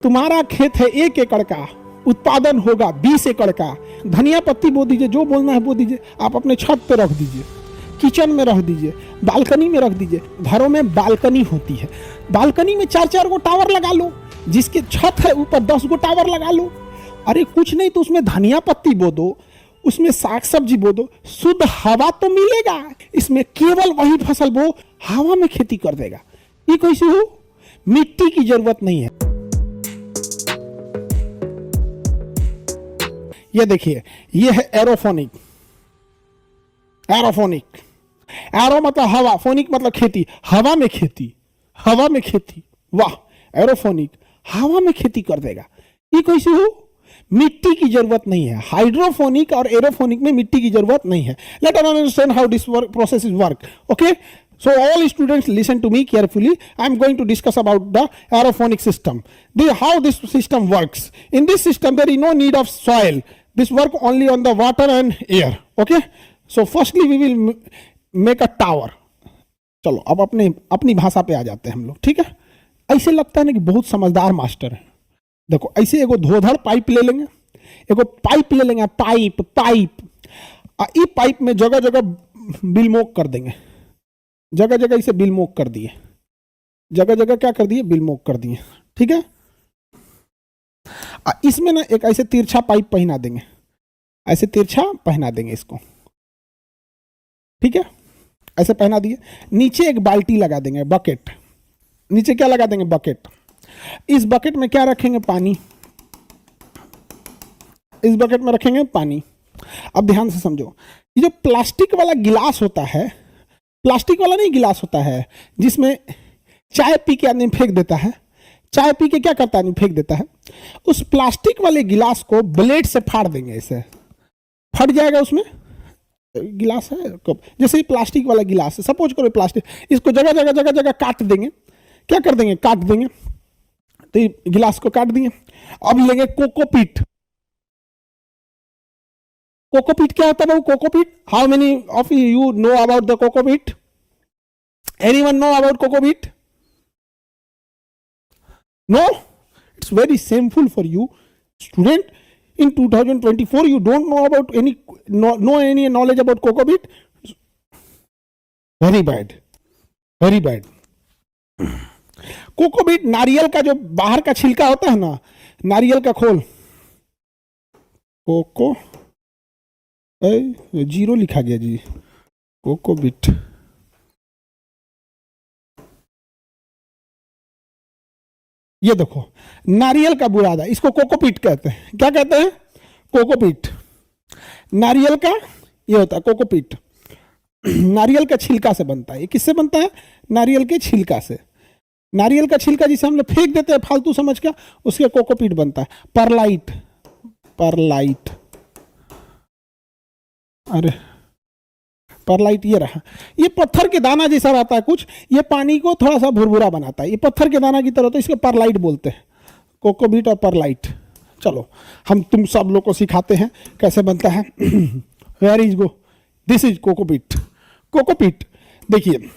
तुम्हारा खेत है 1 एकड़ का, उत्पादन होगा 20 एकड़ का। धनिया पत्ती बो दीजिए, जो बोलना है बो दीजिए। आप अपने छत पे रख दीजिए, किचन में रख दीजिए, बालकनी में रख दीजिए। घरों में बालकनी होती है, बालकनी में 4-4 गो टावर लगा लो। जिसके छत है ऊपर 10 गो टावर लगा लो। अरे कुछ नहीं तो उसमें धनिया पत्ती बो दो, उसमें साग सब्जी बो दो, शुद्ध हवा तो मिलेगा। इसमें केवल वही फसल बो, हवा में खेती कर देगा। ये कैसे हो? मिट्टी की जरूरत नहीं है। ये देखिए, ये है एरोफोनिक। एरोफोनिक, एरो मतलब हवा, फोनिक मतलब खेती। हवा में खेती, हवा में खेती। वाह, एरोफोनिक हवा में खेती कर देगा। ये कैसे हो? मिट्टी की जरूरत नहीं है। हाइड्रोफोनिक और एरोफोनिक में मिट्टी की जरूरत नहीं है। Let us understand how this process is work. Okay, so all students listen to me carefully. I am going to discuss about the aerophonic system, how this system works. In this system there is no need of soil. This work only on the water and air. Okay, so firstly we will make a tower. चलो अब अपनी भाषा पे आ जाते हैं हम लोग। ठीक है, ऐसे लगता है ना कि बहुत समझदार मास्टर है। देखो, ऐसे एगो धोधड़ पाइप ले लेंगे, एगो पाइप ले लेंगे, पाइप ये पाइप में जगह जगह बिलमोक कर देंगे। जगह जगह इसे बिलमोक कर दिए, जगह जगह क्या कर दिए? बिलमोक कर दिए। ठीक है, इसमें ना एक ऐसे तिरछा पाइप पहना देंगे, ऐसे तिरछा पहना देंगे इसको। ठीक है, ऐसे पहना दिए। नीचे एक बाल्टी लगा देंगे, बकेट। नीचे क्या लगा देंगे? बकेट। इस बकेट में क्या रखेंगे? पानी। इस बकेट में रखेंगे पानी। अब ध्यान से समझो, ये जो प्लास्टिक वाला गिलास होता है, प्लास्टिक वाला नहीं गिलास होता है जिसमें चाय पी के आदमी फेंक देता है। चाय पी के क्या करता है? आदमी फेंक देता है। उस प्लास्टिक वाले गिलास को ब्लेड से फाड़ देंगे, ऐसे फट जाएगा। उसमें गिलास है कप, जैसे ही प्लास्टिक वाला गिलास है, सपोज करो प्लास्टिक, इसको जगह जगह जगह जगह काट देंगे। क्या कर देंगे? काट देंगे। तो ये गिलास को काट दिए। अब लेंगे कोकोपीट। कोकोपीट क्या होता है वो? Cocopeat, how many of you know about the cocopeat? Anyone know about cocopeat? No, it's very shameful for you student. in 2024 you don't know about any knowledge about cocopeat? very bad, very bad. Cocopeat नारियल का जो बाहर का छिलका होता है ना, नारियल का खोल, कोको जीरो लिखा गया जी, कोकोपीट। ये देखो, नारियल का बुरादा, इसको कोकोपीट कहते हैं। क्या कहते हैं? कोकोपीट। नारियल का ये होता है कोकोपीट। नारियल का छिलका से बनता है। ये किससे बनता है? नारियल के छिलका से। नारियल का छिलका जिसे हम लोग फेंक देते हैं फालतू समझ के, उसके कोकोपीट बनता है। परलाइट, परलाइट, अरे परलाइट ये रहा। ये पत्थर के दाना जैसा रहता है कुछ, ये पानी को थोड़ा सा भुरभुरा बनाता है। ये पत्थर के दाना की तरह होता है, इसके परलाइट बोलते हैं। कोकोपीट और परलाइट। चलो हम तुम सब लोग को सिखाते हैं कैसे बनता है। Where is go, this is cocopeat. Cocopeat देखिए,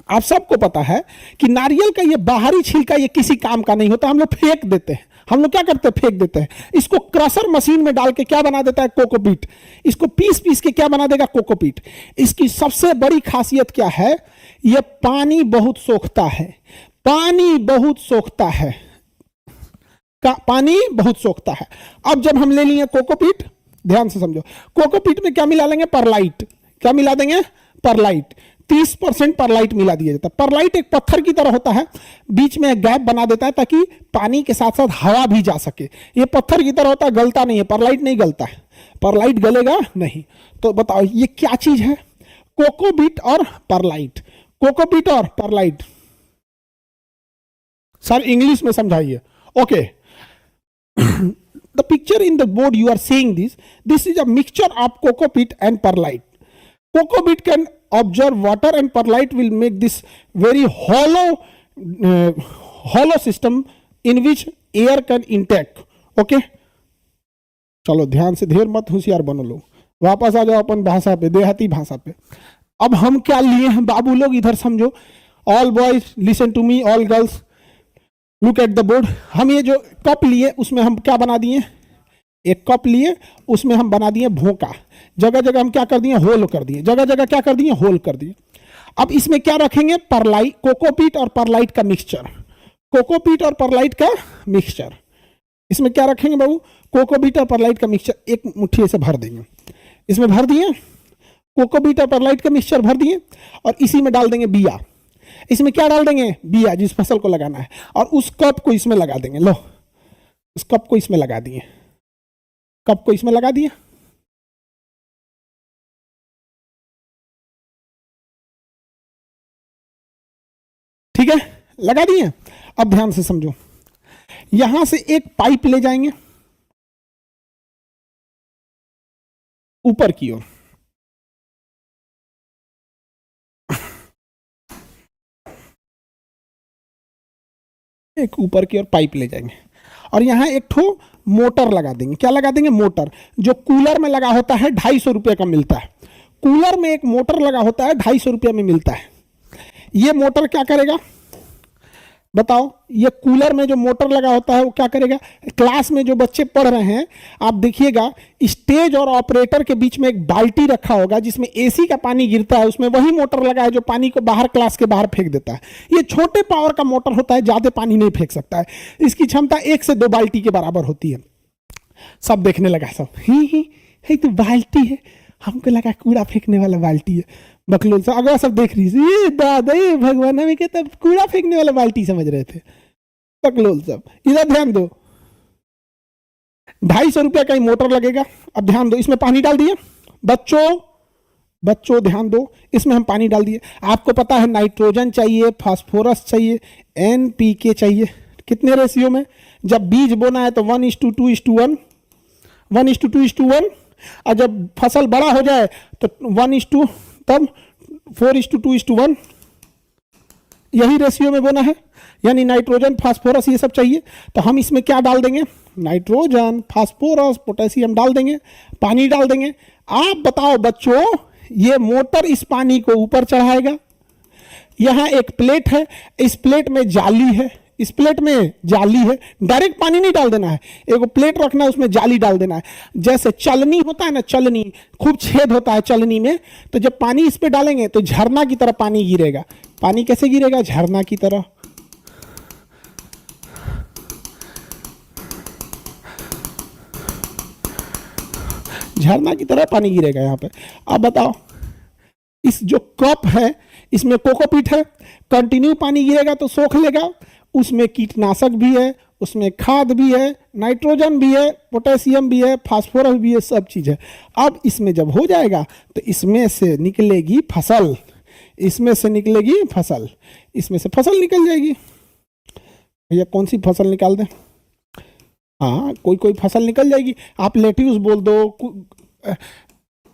आप सबको पता है कि नारियल का ये बाहरी छिलका ये किसी काम का नहीं होता, हम लोग फेंक देते हैं। हम लोग क्या करते हैं? फेंक देते हैं। इसको क्रशर मशीन में डाल के क्या बना देता है? कोकोपीट। इसको पीस पीस के क्या बना देगा? कोकोपीट। इसकी सबसे बड़ी खासियत क्या है? ये पानी बहुत सोखता है। पानी बहुत सोखता है, पानी बहुत सोखता है। अब जब हम ले लिए कोकोपीट, ध्यान से समझो, कोकोपीट में क्या मिला लेंगे? परलाइट। क्या मिला देंगे? परलाइट। 30% परलाइट मिला दिया जाता है। परलाइट एक पत्थर की तरह होता है, बीच में एक गैप बना देता है ताकि पानी के साथ साथ हवा भी जा सके। ये पत्थर की तरह होता है, गलता नहीं है। परलाइट नहीं गलता है, परलाइट गलेगा नहीं। तो बताओ ये क्या चीज है? कोकोपीट और परलाइट। कोकोपीट और परलाइट। सर इंग्लिश में समझाइए। Okay, the picture in the board you are seeing this is a mixture of cocopeat and perlite. Cocopeat can absorb water and perlite will make this very hollow system in which air can intake. Okay, चलो ध्यान से, ढेर मत होशियार बनो लोग, वापस आ जाओ अपन भाषा पे, देहाती भाषा पे। अब हम क्या लिए हैं बाबू लोग? इधर समझो। All boys listen to me, all girls look at the board. हम ये जो कप लिए उसमें हम क्या बना दिए, एक कप लिए उसमें हम बना दिए भोंका, जगह जगह हम क्या कर दिए, होल कर दिए, जगह जगह क्या कर दिए, होल कर दिए। अब इसमें क्या रखेंगे, परलाइट, कोकोपीट और परलाइट का मिक्सचर, कोकोपीट और परलाइट का मिक्सचर। इसमें क्या रखेंगे बाबू, कोकोपीट और परलाइट का मिक्सचर, एक मुट्ठी से भर देंगे, इसमें भर दिए, कोकोपीट और परलाइट का मिक्सचर भर दिए, और इसी में डाल देंगे बिया। इसमें क्या डाल देंगे, बिया, जिस फसल को लगाना है, और उस कप को इसमें लगा देंगे। लो, उस कप को इसमें लगा दिए, कप को इसमें लगा दिए। ठीक है, लगा दिए। अब ध्यान से समझो, यहां से एक पाइप ले जाएंगे ऊपर की ओर, एक ऊपर की ओर पाइप ले जाएंगे, और यहां एक ठो मोटर लगा देंगे। क्या लगा देंगे, मोटर, जो कूलर में लगा होता है, 250 रुपये का मिलता है। कूलर में एक मोटर लगा होता है, 250 रुपये में मिलता है। ये मोटर क्या करेगा बताओ, ये कूलर में जो मोटर लगा होता है वो क्या करेगा, क्लास में जो बच्चे पढ़ रहे हैं आप देखिएगा, स्टेज और ऑपरेटर के बीच में एक बाल्टी रखा होगा जिसमें एसी का पानी गिरता है, उसमें वही मोटर लगा है जो पानी को बाहर, क्लास के बाहर फेंक देता है। ये छोटे पावर का मोटर होता है, ज्यादा पानी नहीं फेंक सकता है, इसकी क्षमता 1 से 2 बाल्टी के बराबर होती है। सब देखने लगा, सब ही तो बाल्टी है, हमको लगा कूड़ा फेंकने वाला बाल्टी है। बकलोल से अगला सब देख रही थी, ये दादा ये भगवान, हमें कहता कूड़ा फेंकने वाला बाल्टी समझ रहे थे। बकलोल सब इधर ध्यान दो, 250 रुपया का ही मोटर लगेगा। अब ध्यान दो, इसमें पानी डाल दिए बच्चों ध्यान दो, इसमें हम पानी डाल दिए। आपको पता है नाइट्रोजन चाहिए, फास्फोरस चाहिए, NPK चाहिए, कितने रेशियो में, जब बीज बोना है तो 1:2:1, 1:2:1, और जब फसल बड़ा हो जाए तो 1:, तब 4:2:1, यही रेशियो में बोना है। यानी नाइट्रोजन, फास्फोरस ये सब चाहिए, तो हम इसमें क्या डाल देंगे, नाइट्रोजन, फास्फोरस, पोटेशियम डाल देंगे, पानी डाल देंगे। आप बताओ बच्चों, ये मोटर इस पानी को ऊपर चढ़ाएगा। यहां एक प्लेट है, इस प्लेट में जाली है, इस प्लेट में जाली है, डायरेक्ट पानी नहीं डाल देना है, एक प्लेट रखना है, उसमें जाली डाल देना है। जैसे चलनी होता है ना, चलनी खूब छेद होता है चलनी में, तो जब पानी इस पे डालेंगे तो झरना की तरह पानी गिरेगा। पानी कैसे गिरेगा, झरना की तरह। झरना की तरह पानी गिरेगा यहां पे। अब बताओ, इस जो कप है इसमें कोकोपीट है, कंटिन्यू पानी गिरेगा तो सोख लेगा, उसमें कीटनाशक भी है, उसमें खाद भी है, नाइट्रोजन भी है, पोटेशियम भी है, फास्फोरस भी है, सब चीज़ है। अब इसमें जब हो जाएगा तो इसमें से निकलेगी फसल, इसमें से निकलेगी फसल, इसमें से फसल निकल जाएगी। भैया कौन सी फसल निकाल दें, हाँ कोई फसल निकल जाएगी। आप लेट्यूस बोल दो,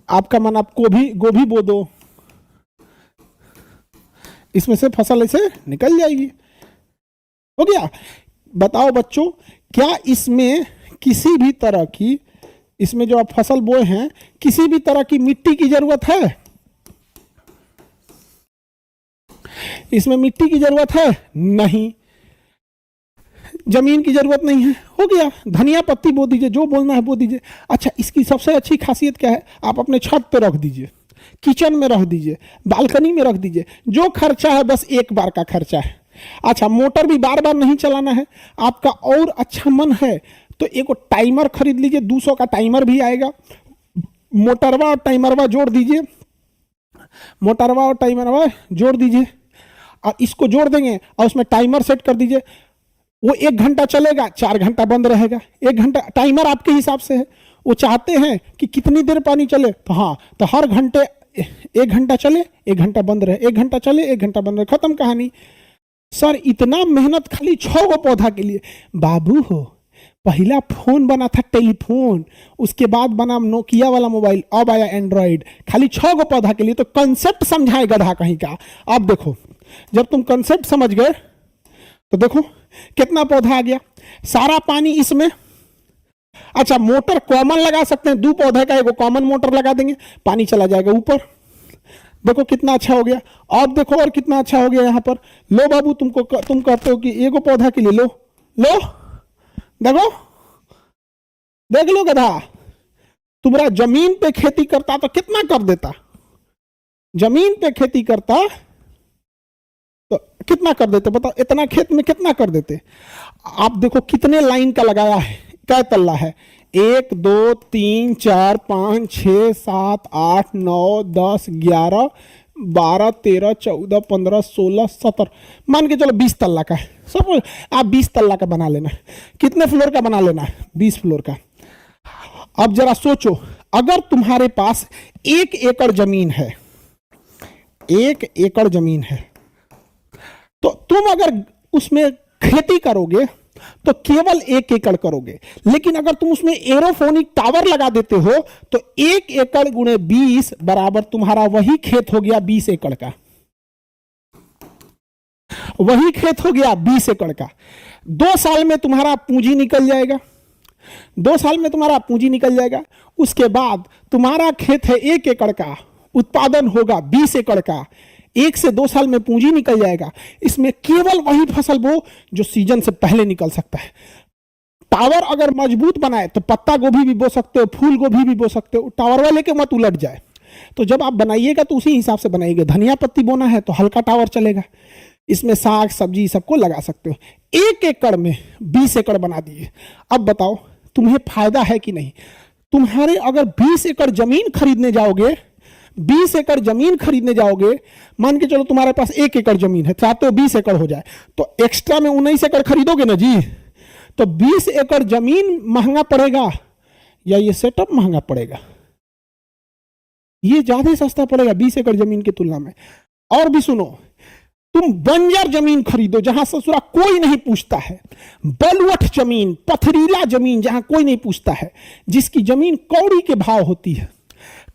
आपका मन आप गोभी बो दो, इसमें से फसल ऐसे निकल जाएगी। हो गया। बताओ बच्चों, क्या इसमें किसी भी तरह की, इसमें जो आप फसल बोए हैं, किसी भी तरह की मिट्टी की जरूरत है, इसमें मिट्टी की जरूरत है नहीं, जमीन की जरूरत नहीं है। हो गया, धनिया पत्ती बो दीजिए, जो बोलना है बो दीजिए। अच्छा, इसकी सबसे अच्छी खासियत क्या है, आप अपने छत पे रख दीजिए, किचन में रख दीजिए, बालकनी में रख दीजिए, जो खर्चा है बस एक बार का खर्चा है। अच्छा, मोटर भी बार बार नहीं चलाना है, आपका और अच्छा मन है तो एक टाइमर खरीद लीजिए, 200 का टाइमर भी आएगा, मोटरवा और टाइमरवा जोड़ दीजिए, मोटरवा और टाइमरवा जोड़ दीजिए, और इसको जोड़ देंगे और उसमें टाइमर सेट कर दीजिए। वो 1 घंटा चलेगा, 4 घंटा बंद रहेगा। 1 घंटा टाइमर आपके हिसाब से है, वो चाहते हैं कि कितनी देर पानी चले, तो हाँ, तो हर घंटे 1 घंटा चले, 1 घंटा बंद रहे, 1 घंटा चले, 1 घंटा बंद रहे, खत्म कहानी। सर इतना मेहनत खाली 6 गो पौधा के लिए। बाबू हो, पहला फोन बना था टेलीफोन, उसके बाद बना नोकिया वाला मोबाइल, अब आया एंड्रॉइड, खाली 6 गो पौधा के लिए। तो कंसेप्ट समझाए गधा कहीं का। अब देखो, जब तुम कंसेप्ट समझ गए तो देखो कितना पौधा आ गया, सारा पानी इसमें। अच्छा, मोटर कॉमन लगा सकते हैं, 2 पौधे का एगो कॉमन मोटर लगा देंगे, पानी चला जाएगा ऊपर। देखो कितना अच्छा हो गया। अब देखो और कितना अच्छा हो गया यहाँ पर। लो बाबू, तुम कहते हो कि एगो पौधा के लिए लो लो, देखो देख लो गधा, तुम्हारा जमीन पे खेती करता तो कितना कर देता, जमीन पे खेती करता तो कितना कर देते बताओ, इतना खेत में कितना कर देते। आप देखो कितने लाइन का लगाया है, क्या तल्ला है, 1 2 3 4 5 6 7 8 9 10 11 12 13 14 15 16 17, मान के चलो 20 तल्ला का है सब। आप 20 तल्ला का बना लेना। कितने फ्लोर का बना लेना है, 20 फ्लोर का। अब जरा सोचो, अगर तुम्हारे पास 1 एकड़ जमीन है, 1 एकड़ जमीन है, तो तुम अगर उसमें खेती करोगे तो केवल 1 एकड़ करोगे। लेकिन अगर तुम उसमें एरोफोनिक टावर लगा देते हो तो 1 एकड़ गुणे 20 बराबर तुम्हारा वही खेत हो गया 20 एकड़ का, वही खेत हो गया 20 एकड़ का। 2 साल में तुम्हारा पूंजी निकल जाएगा, 2 साल में तुम्हारा पूंजी निकल जाएगा। उसके बाद तुम्हारा खेत है 1 एकड़ का, उत्पादन होगा 20 एकड़ का। 1 से 2 साल में पूंजी निकल जाएगा। इसमें केवल वही फसल बो जो सीजन से पहले निकल सकता है। टावर अगर मजबूत बनाए तो पत्ता गोभी भी बो सकते हो, फूल गोभी भी बो सकते हो। टावर वाले के मत उलट जाए। तो जब आप बनाइएगा तो उसी हिसाब से बनाइएगा। धनिया पत्ती बोना है तो हल्का टावर चलेगा, इसमें साग सब्जी सबको लगा सकते हो। 1 एकड़ में 20 एकड़ बना दिए। अब बताओ तुम्हें फायदा है कि नहीं। तुम्हारे अगर 20 एकड़ जमीन खरीदने जाओगे, 20 एकड़ जमीन खरीदने जाओगे, मान के चलो तुम्हारे पास 1 एकड़ जमीन है, चाहते हो 20 एकड़ हो जाए, तो एक्स्ट्रा में 19 एकड़ खरीदोगे ना जी। तो 20 एकड़ जमीन महंगा पड़ेगा या ये सेटअप महंगा पड़ेगा? ये ज्यादा सस्ता पड़ेगा 20 एकड़ जमीन की तुलना में। और भी सुनो, तुम बंजर जमीन खरीदो जहां ससुरा कोई नहीं पूछता है, बलुअठ जमीन, पथरीला जमीन जहां कोई नहीं पूछता है, जिसकी जमीन कौड़ी के भाव होती है,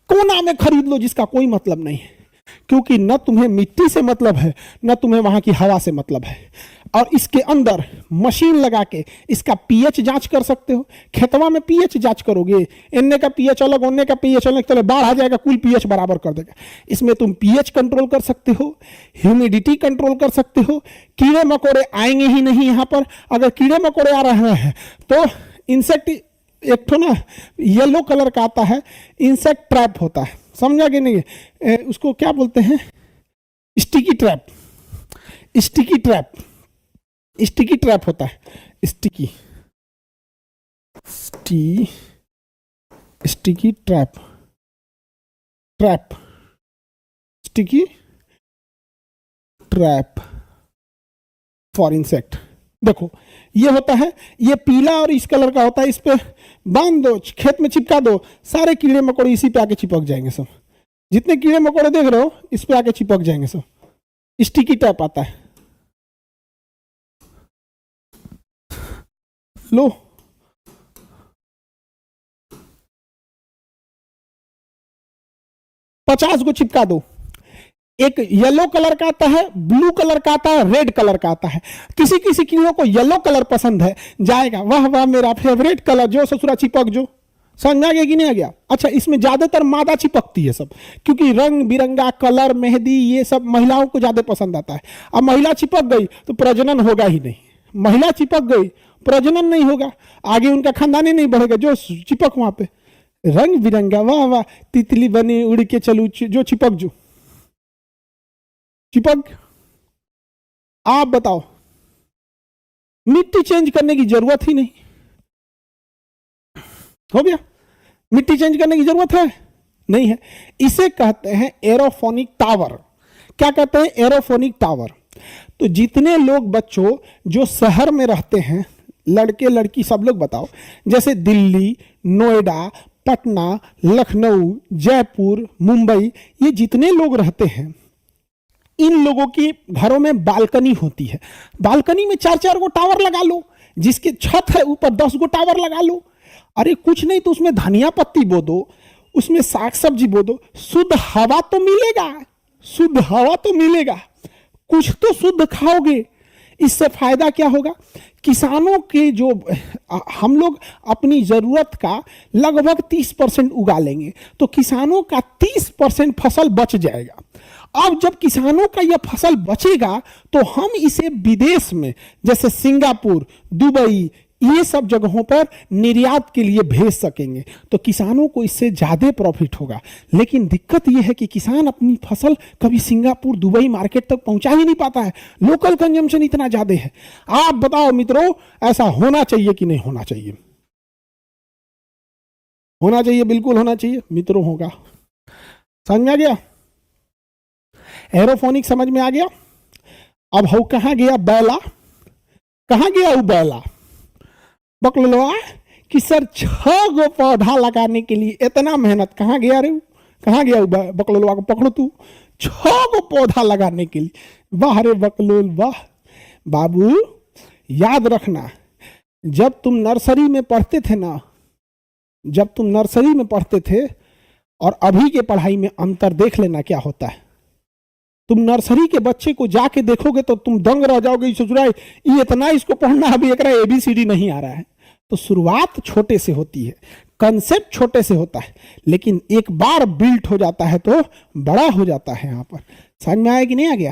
कोना में खरीद लो जिसका कोई मतलब नहीं है। क्योंकि न तुम्हें मिट्टी से मतलब है, न तुम्हें वहां की हवा से मतलब है। और इसके अंदर मशीन लगा के इसका पीएच जांच कर सकते हो। खेतवा में पीएच जांच करोगे, इन्ने का पीएच अलग, उन्ने का पीएच अलग, चलो बाढ़ आ जाएगा कुल पीएच बराबर कर देगा। इसमें तुम पीएच कंट्रोल कर सकते हो, ह्यूमिडिटी कंट्रोल कर सकते हो। कीड़े मकोड़े आएंगे ही नहीं यहाँ पर। अगर कीड़े मकोड़े आ रहे हैं तो इंसेक्ट, एक तो ना येलो कलर का आता है, इंसेक्ट ट्रैप होता है, समझा कि नहीं। उसको क्या बोलते हैं, sticky trap, sticky trap, sticky trap होता है, sticky sticky trap, trap sticky trap for insect. देखो ये होता है, ये पीला और इस कलर का होता है। इस पे बांध दो, खेत में चिपका दो, सारे कीड़े मकोड़े इसी पे आके चिपक जाएंगे सब। जितने कीड़े मकोड़े देख रहे हो इस पे आके चिपक जाएंगे सब। स्टिकी टैप आता है। लो पचास को चिपका दो। एक येलो कलर का आता है, ब्लू कलर का आता है, रेड कलर का आता है। किसी किसी कीड़ों को येलो कलर पसंद है, जाएगा वाह वाह मेरा फेवरेट कलर, जो ससुरा चिपक जो। समझ आ गया कि नहीं आ गया? अच्छा, इसमें ज्यादातर मादा चिपकती है सब, क्योंकि रंग बिरंगा कलर, मेहंदी, ये सब महिलाओं को ज्यादा पसंद आता है। अब महिला चिपक गई तो प्रजनन होगा ही नहीं। महिला चिपक गई प्रजनन नहीं होगा, आगे उनका खानदान ही नहीं बढ़ेगा। जो चिपक वहां पे रंग बिरंगा, वाह वाह तितली बनी उड़ के चलू, जो चिपक जो चिपक। आप बताओ, मिट्टी चेंज करने की जरूरत ही नहीं। हो गया, मिट्टी चेंज करने की जरूरत है नहीं है। इसे कहते हैं एरोफोनिक टावर। क्या कहते हैं? Aerophonic tower. तो जितने लोग बच्चों जो शहर में रहते हैं, लड़के लड़की सब लोग बताओ, जैसे दिल्ली, नोएडा, पटना, लखनऊ, जयपुर, मुंबई, ये जितने लोग रहते हैं, इन लोगों की घरों में बालकनी होती है। बालकनी में 4-4 गो टावर लगा लो, जिसके छत है ऊपर 10 गो टावर लगा लो। अरे कुछ नहीं तो उसमें धनिया पत्ती बो दो, उसमें साग सब्जी बो दो, शुद्ध हवा तो मिलेगा, शुद्ध हवा तो मिलेगा, कुछ तो शुद्ध खाओगे। इससे फायदा क्या होगा? किसानों के जो हम लोग अपनी जरूरत का लगभग 30% उगा लेंगे, तो किसानों का 30% फसल बच जाएगा। अब जब किसानों का यह फसल बचेगा तो हम इसे विदेश में, जैसे सिंगापुर, दुबई, ये सब जगहों पर निर्यात के लिए भेज सकेंगे, तो किसानों को इससे ज्यादा प्रॉफिट होगा। लेकिन दिक्कत यह है कि किसान अपनी फसल कभी सिंगापुर, दुबई मार्केट तक पहुंचा ही नहीं पाता है, लोकल कंजम्पशन इतना ज्यादा है। आप बताओ मित्रों, ऐसा होना चाहिए कि नहीं होना चाहिए? होना चाहिए, बिल्कुल होना चाहिए मित्रों। होगा, समझ में आ गया? एरोफोनिक समझ में आ गया? अब हो कहां गया बैला? कहां गया वो बैला? बकलोलवा कि सर 6 गो पौधा लगाने के लिए इतना मेहनत, कहां गया रे? कहां गया बकलोलवा को पकड़ो तू, 6 गो पौधा लगाने के लिए। वाह रे बकलोल वाह। बाबू याद रखना, जब तुम नर्सरी में पढ़ते थे ना, जब तुम नर्सरी में पढ़ते थे और अभी के पढ़ाई में अंतर देख लेना क्या होता है। तुम नर्सरी के बच्चे को जाके देखोगे तो तुम दंग रह जाओगे, सोच रहा है ये इतना इसको पढ़ना, अभी एक ABCD नहीं आ रहा है। तो शुरुआत छोटे से होती है, कंसेप्ट छोटे से होता है, लेकिन एक बार बिल्ट हो जाता है तो बड़ा हो जाता है। यहाँ पर समझ में आया कि नहीं आ गया?